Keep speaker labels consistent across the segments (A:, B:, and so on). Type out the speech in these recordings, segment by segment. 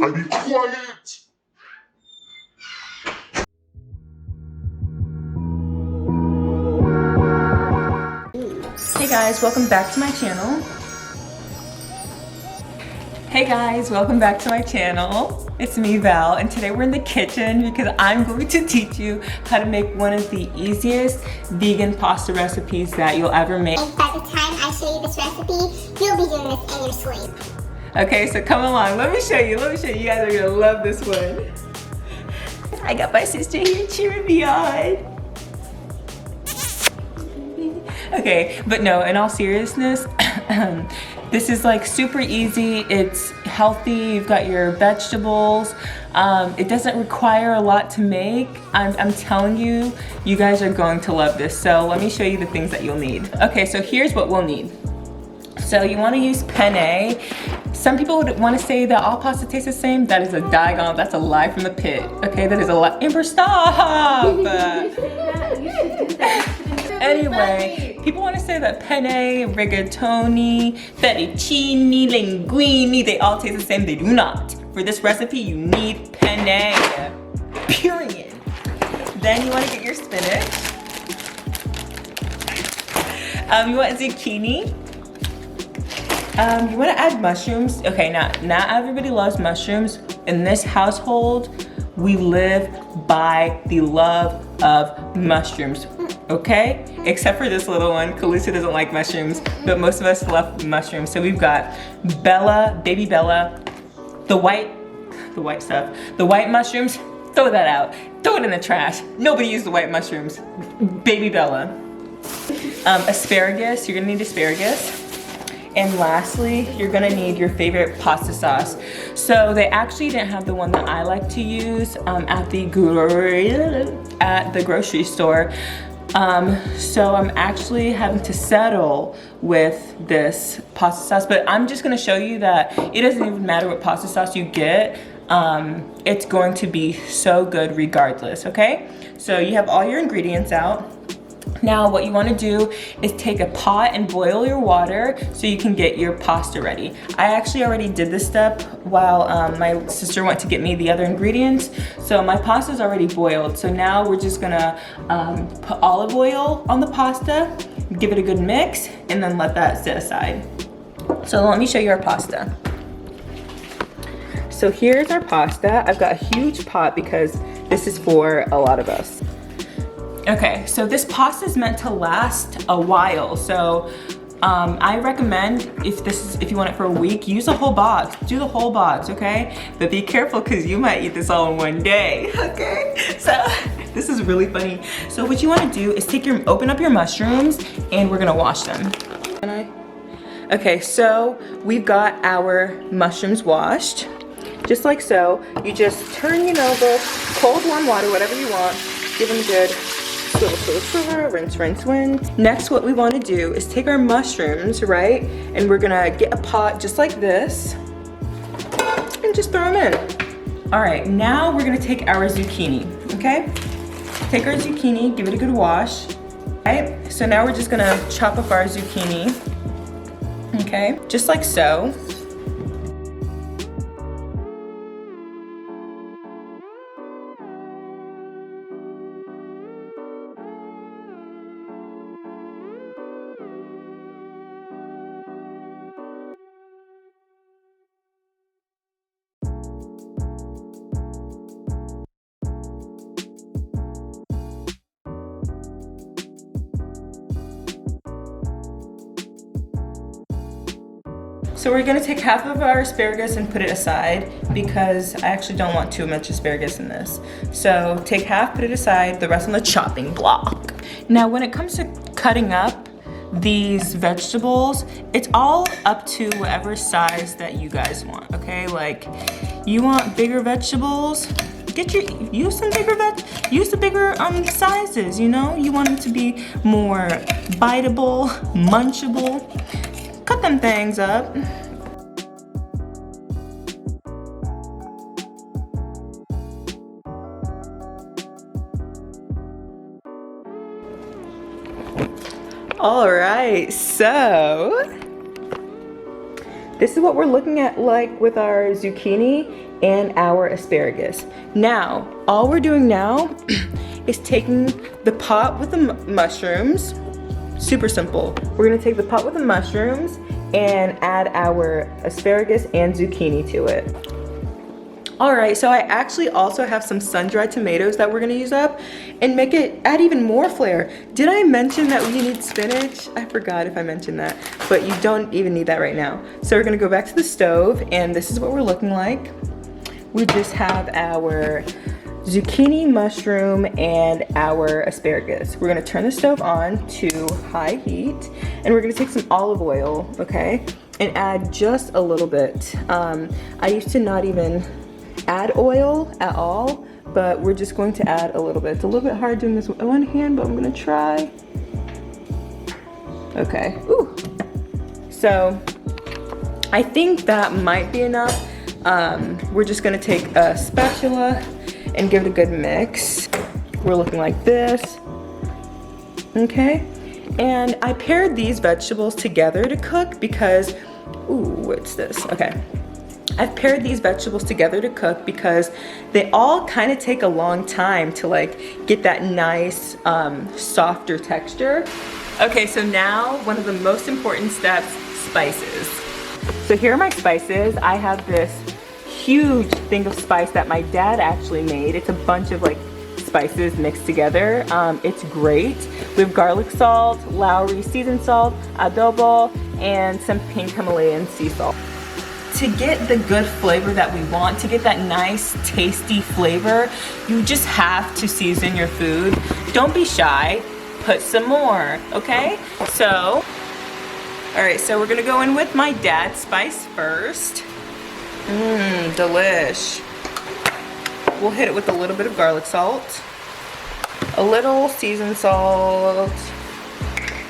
A: I be quiet.
B: Hey guys, welcome back to my channel. Hey guys, welcome back to my channel. It's me, Val, and today we're in the kitchen because I'm going to teach you how to make one of the easiest vegan pasta recipes that you'll ever make.
C: And by the time I show you this recipe, you'll be doing this in your sleep.
B: Okay, so come along. Let me show you. You guys are gonna love this one. I got my sister here cheering me on. Okay, but no, in all seriousness, this is like super easy. It's healthy. You've got your vegetables. It doesn't require a lot to make. I'm telling you, you guys are going to love this. So let me show you the things that you'll need. Okay, so here's what we'll need. So you want to use penne. Some people would want to say that all pasta tastes the same. That is a daggone, that's a lie from the pit. Okay, that is a lie. Amber, stop! Anyway, people want to say that penne, rigatoni, fettuccine, linguine, they all taste the same. They do not. For this recipe, you need penne, period. Then you want to get your spinach. You want zucchini. You want to add mushrooms. Okay, not everybody loves mushrooms. In this household, we live by the love of mushrooms. Okay, except for this little one. Calusa doesn't like mushrooms, but most of us love mushrooms. So we've got Bella, baby Bella, the white stuff, the white mushrooms. Throw that out. Throw it in the trash. Nobody used the white mushrooms. Baby Bella. Asparagus. You're gonna need asparagus. And lastly, you're gonna need your favorite pasta sauce. So they actually didn't have the one that I like to use at the grocery store. So I'm actually having to settle with this pasta sauce, but I'm just gonna show you that it doesn't even matter what pasta sauce you get. It's going to be so good regardless, okay? So you have all your ingredients out. Now what you want to do is take a pot and boil your water so you can get your pasta ready. I actually already did this step while my sister went to get me the other ingredients. So my pasta is already boiled. So now we're just gonna put olive oil on the pasta, give it a good mix, and then let that sit aside. So let me show you our pasta. So here's our pasta. I've got a huge pot because this is for a lot of us. Okay, so this pasta is meant to last a while. So I recommend if you want it for a week, use a whole box. Do the whole box, okay? But be careful because you might eat this all in one day, okay? So this is really funny. So what you want to do is open up your mushrooms and we're gonna wash them. Okay, so we've got our mushrooms washed. Just like so. You just turn it over, cold warm water, whatever you want. Give them a good swivel, rinse, rinse, rinse. Next, what we want to do is take our mushrooms, right? And we're gonna get a pot just like this and just throw them in. All right, now we're gonna take our zucchini, okay? Take our zucchini, give it a good wash. All right, so now we're just gonna chop up our zucchini, okay? Just like so. So we're gonna take half of our asparagus and put it aside because I actually don't want too much asparagus in this. So take half, put it aside, the rest on the chopping block. Now when it comes to cutting up these vegetables, it's all up to whatever size that you guys want, okay? Like, you want bigger vegetables, use the bigger sizes, you know? You want them to be more biteable, munchable. Cut them things up. All right, so this is what we're looking at like with our zucchini and our asparagus. Now, all we're doing now is taking the pot with the mushrooms. Super simple. We're gonna take the pot with the mushrooms and add our asparagus and zucchini to it. All right, so I actually also have some sun-dried tomatoes that we're gonna use up and add even more flair. Did I mention that we need spinach? I forgot if I mentioned that, but you don't even need that right now. So we're gonna go back to the stove, and this is what we're looking like. We just have our zucchini, mushroom, and our asparagus. We're gonna turn the stove on to high heat, and we're gonna take some olive oil, okay, and add just a little bit. I used to not even add oil at all, but we're just going to add a little bit. It's a little bit hard doing this with one hand, but I'm gonna try. Okay, ooh. So I think that might be enough. We're just gonna take a spatula and give it a good mix. We're looking like this, okay? And I paired these vegetables together to cook because, ooh, what's this? Okay. I've paired these vegetables together to cook because they all kind of take a long time to like get that nice softer texture. Okay, so now one of the most important steps, spices. So here are my spices. I have this huge thing of spice that my dad actually made. It's a bunch of like spices mixed together. It's great. We have garlic salt, Lowry seasoned salt, adobo, and some pink Himalayan sea salt. To get the good flavor that we want, to get that nice, tasty flavor, you just have to season your food. Don't be shy, put some more, okay? So, all right, so we're gonna go in with my dad's spice first. Delish. We'll hit it with a little bit of garlic salt, a little seasoned salt,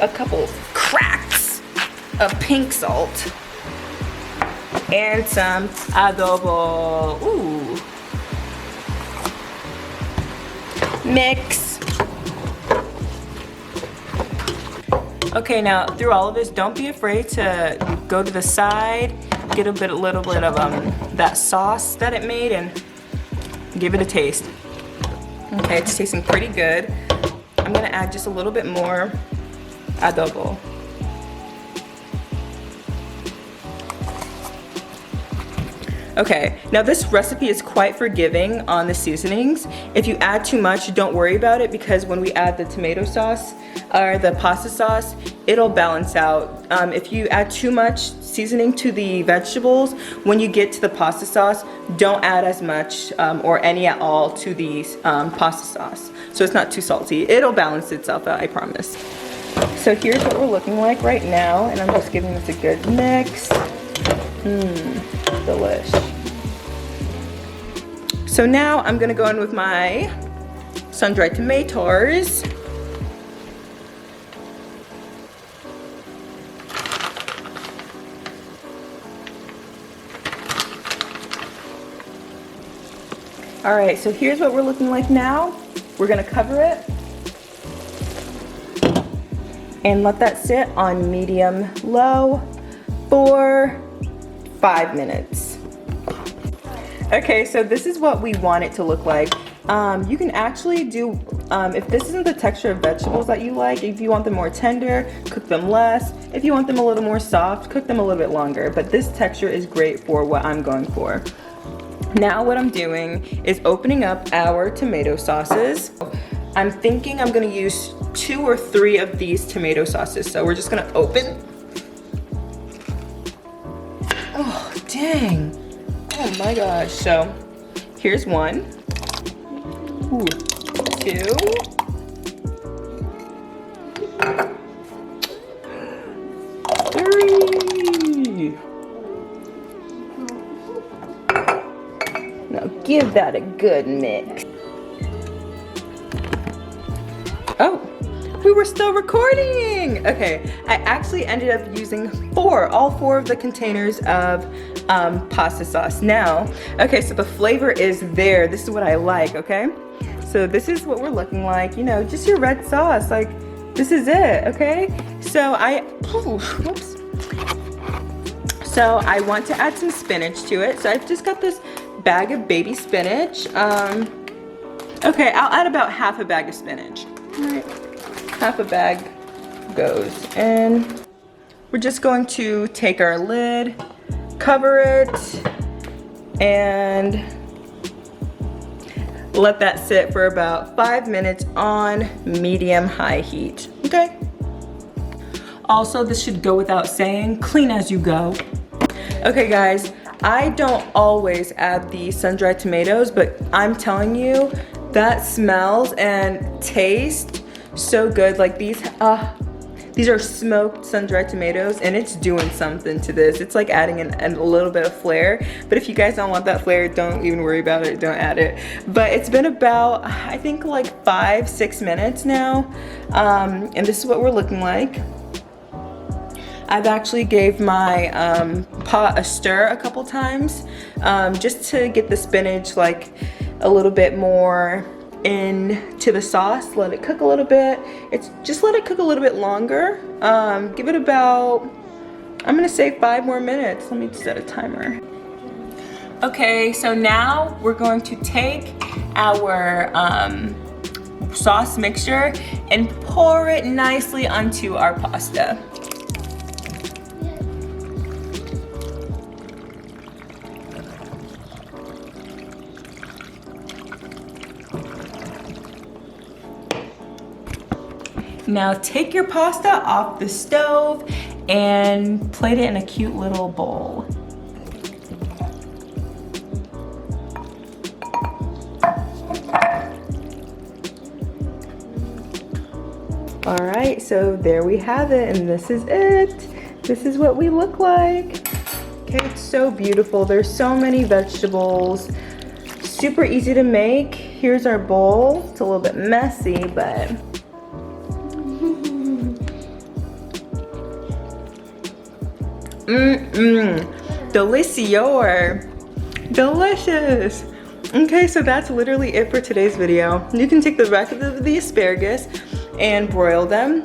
B: a couple cracks of pink salt, and some adobo. Ooh. Mix. Okay, now through all of this, don't be afraid to go to the side, get a little bit of that sauce that it made, and give it a taste. Okay, it's tasting pretty good. I'm gonna add just a little bit more adobo. Okay, now this recipe is quite forgiving on the seasonings. If you add too much, don't worry about it, because when we add the tomato sauce or the pasta sauce, it'll balance out. If you add too much seasoning to the vegetables, when you get to the pasta sauce, don't add as much or any at all to the pasta sauce, so it's not too salty. It'll balance itself out, I promise. So here's what we're looking like right now, and I'm just giving this a good mix. Delish. So now I'm gonna go in with my sun-dried tomatoes. All right, so here's what we're looking like now. We're gonna cover it and let that sit on medium-low for 5 minutes. Okay, so this is what we want it to look like. You can actually do, if this isn't the texture of vegetables that you like, if you want them more tender, cook them less. If you want them a little more soft, cook them a little bit longer. But this texture is great for what I'm going for. Now what I'm doing is opening up our tomato sauces. I'm thinking I'm gonna use 2 or 3 of these tomato sauces. So we're just gonna open. Oh, dang. Oh my gosh. So here's 1. Ooh, 2. 3. Now give that a good mix. Oh, we were still recording. Okay, I actually ended up using all 4 of the containers of pasta sauce. Now, okay, so the flavor is there. This is what I like, okay? So this is what we're looking like, you know, just your red sauce. Like, this is it, okay? So So I want to add some spinach to it. So I've just got this bag of baby spinach. Okay, I'll add about half a bag of spinach. All right, half a bag goes. And we're just going to take our lid, cover it, and let that sit for about 5 minutes on medium-high heat, okay? Also, this should go without saying, clean as you go. Okay guys, I don't always add the sun-dried tomatoes, but I'm telling you, that smells and tastes so good. Like these are smoked sun-dried tomatoes and it's doing something to this. It's like adding a little bit of flair. But if you guys don't want that flair, don't even worry about it, don't add it. But it's been about, I think like 5-6 minutes now. And this is what we're looking like. I've actually gave my pot a stir a couple times just to get the spinach like a little bit more into the sauce. Let it cook a little bit. Just let it cook a little bit longer. Give it about, I'm gonna say 5 more minutes. Let me set a timer. Okay, so now we're going to take our sauce mixture and pour it nicely onto our pasta. Now take your pasta off the stove and plate it in a cute little bowl. All right, so there we have it, and this is it. This is what we look like. Okay, it's so beautiful. There's so many vegetables. Super easy to make. Here's our bowl. It's a little bit messy, but Delicious. Delicious. Okay, so that's literally it for today's video. You can take the rest of the asparagus and broil them.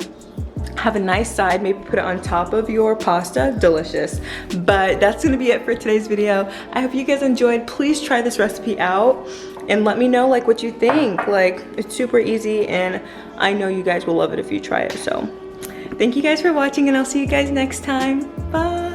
B: Have a nice side, maybe put it on top of your pasta. Delicious. But that's gonna be it for today's video. I hope you guys enjoyed. Please try this recipe out and let me know like what you think. Like, it's super easy and I know you guys will love it if you try it. So thank you guys for watching and I'll see you guys next time. Bye.